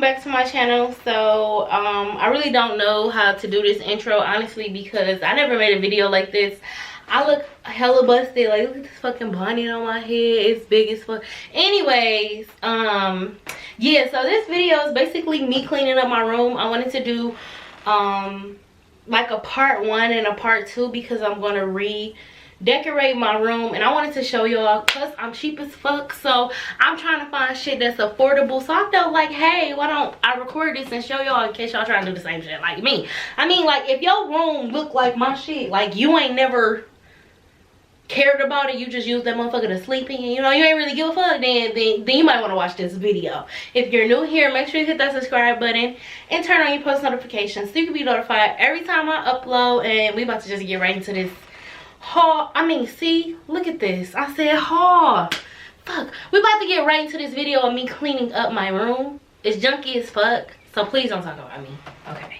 welcome back to my channel. So I really don't know how to do this intro, honestly, because I never made a video like this. I look hella busted. Like, look at this fucking bonnet on my head. It's big as fuck. Anyways, yeah, so this video is basically me cleaning up my room. I wanted to do like a part 1 and a part 2 because I'm gonna redecorate my room, and I wanted to show y'all. Plus I'm cheap as fuck, so I'm trying to find shit that's affordable. So I felt like, hey, why don't I record this and show y'all in case y'all trying to do the same shit like me. I mean, like, if your room look like my shit, like you ain't never cared about it, you just use that motherfucker to sleep in, you know, you ain't really give a fuck, then you might want to watch this video. If you're new here, make sure you hit that subscribe button and turn on your post notifications so you can be notified every time I upload. And we about to just get right into this haul. I mean, see, look at this, I said haul. Fuck, we about to get right into this video of me cleaning up my room. It's junky as fuck, so please don't talk about me, okay?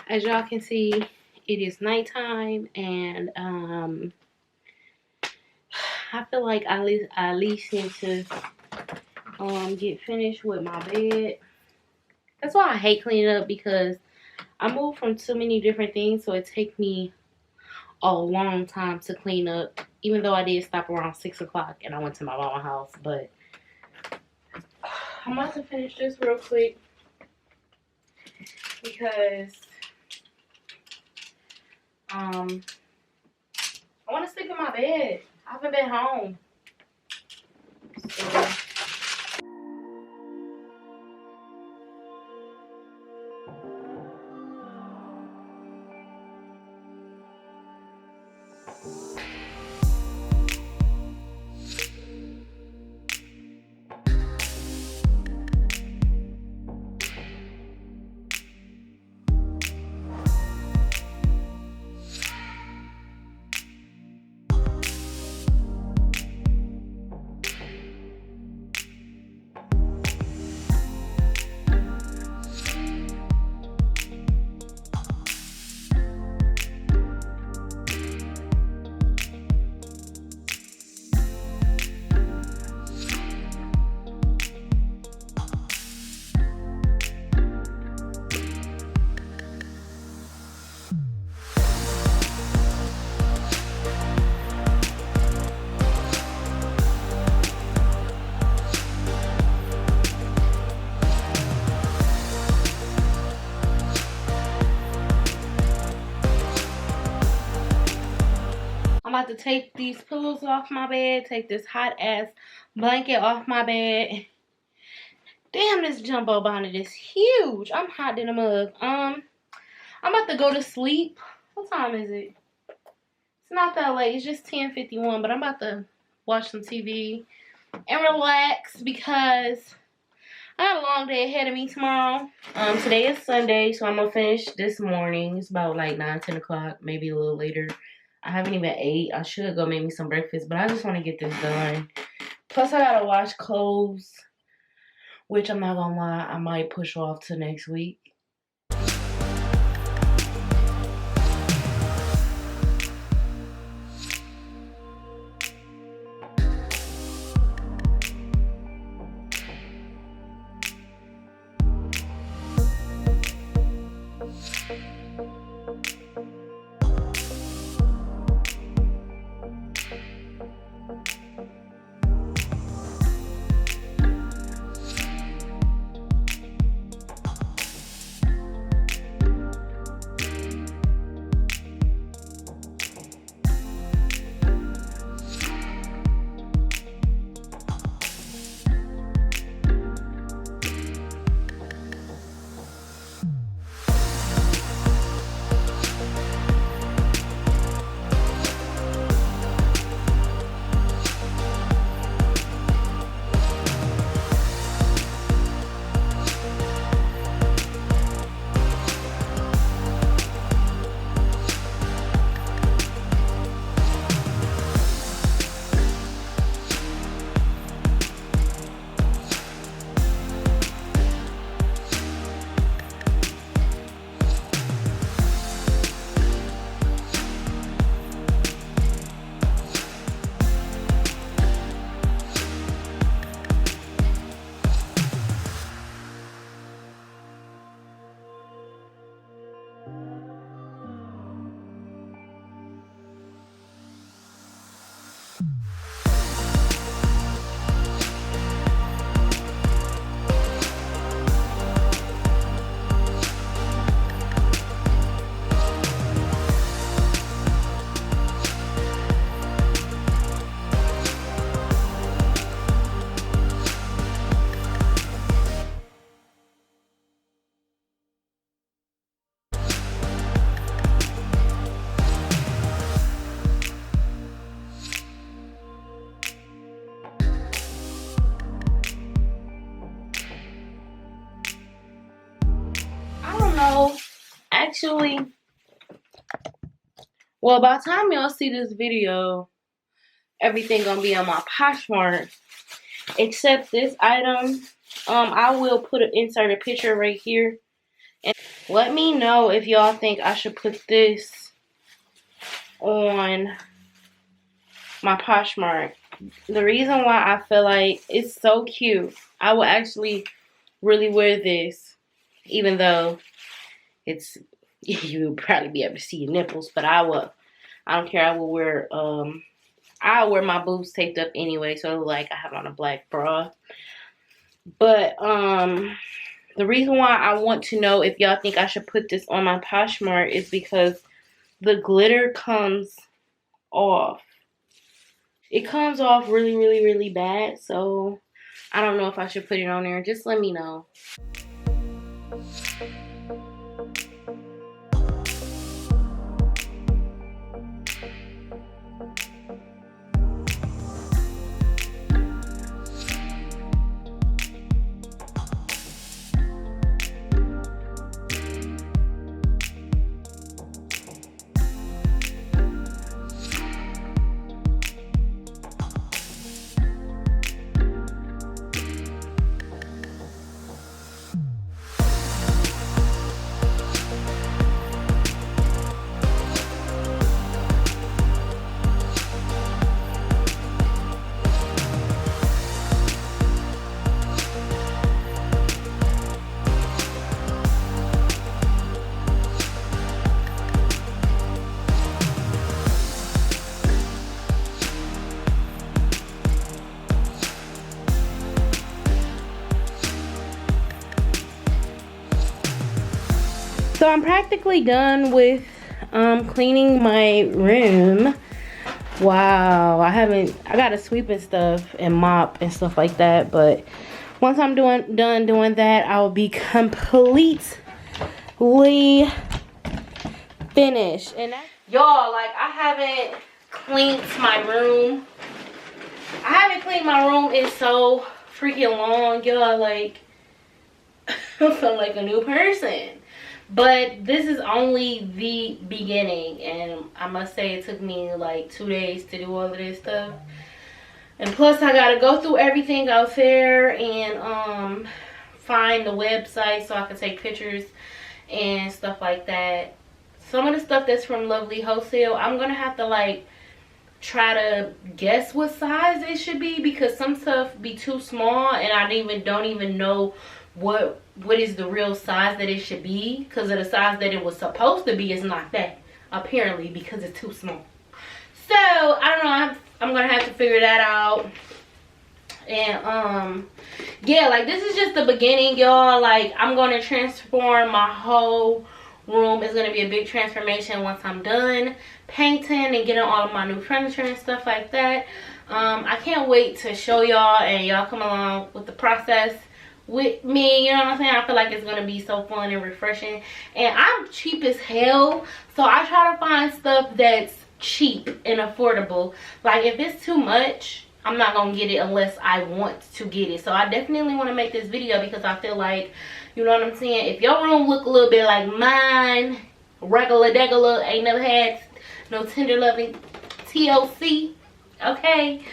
As y'all can see, it is nighttime, and I feel like I at least need to get finished with my bed. That's why I hate cleaning up, because I move from too many different things, so it takes me a long time to clean up. Even though I did stop around 6 o'clock and I went to my mama's house, but I'm about to finish this real quick because I want to sleep in my bed. I haven't been home. So, I'm about to take these pillows off my bed, take this hot ass blanket off my bed. Damn, this jumbo bonnet is huge. I'm hot in a mug. I'm about to go to sleep. What time is it? It's not that late. It's just 10:51, but I'm about to watch some TV and relax because I have a long day ahead of me tomorrow. Today is Sunday, so I'm gonna finish this morning. It's about like 9, 10 o'clock, maybe a little later. I haven't even ate. I should go make me some breakfast, but I just want to get this done. Plus, I gotta wash clothes, which I'm not gonna lie, I might push off to next week. Actually, well, by the time y'all see this video, everything gonna be on my Poshmark, except this item. I will insert a picture right here. Let me know if y'all think I should put this on my Poshmark. The reason why I feel like it's so cute, I will actually really wear this, even though it's, you will probably be able to see your nipples, but I don't care. I will wear, I'll wear my boobs taped up anyway, so like I have on a black bra. But, the reason why I want to know if y'all think I should put this on my Poshmark is because the glitter comes off. It comes off really, really, really bad. So I don't know if I should put it on there. Just let me know. So I'm practically done with cleaning my room. Wow, I gotta sweep and stuff and mop and stuff like that, but once I'm done doing that, I'll be completely finished. And y'all, like, I haven't cleaned my room. I haven't cleaned my room in so freaking long, y'all. Like, I feel like a new person. But this is only the beginning, and I must say it took me like 2 days to do all of this stuff. And plus I gotta go through everything out there and find the website so I can take pictures and stuff like that. Some of the stuff that's from Lovely Wholesale, I'm gonna have to like try to guess what size it should be, because some stuff be too small and I don't even know what is the real size that it should be, because of the size that it was supposed to be is not that, apparently, because it's too small. So I don't know, I'm gonna have to figure that out. And yeah, like, this is just the beginning, y'all. Like, I'm gonna transform my whole room. It's gonna be a big transformation once I'm done painting and getting all of my new furniture and stuff like that. I can't wait to show y'all and y'all come along with the process with me, you know what I'm saying? I feel like it's gonna be so fun and refreshing. And I'm cheap as hell, so I try to find stuff that's cheap and affordable. Like, if it's too much, I'm not gonna get it unless I want to get it. So I definitely want to make this video because I feel like, you know what I'm saying, if your room look a little bit like mine, regular, ain't never had no tender loving TLC, okay,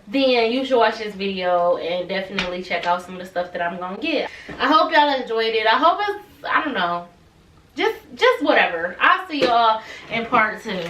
then you should watch this video and definitely check out some of the stuff that I'm gonna get. I hope y'all enjoyed it. I hope it's, I don't know, just whatever. I'll see y'all in part 2.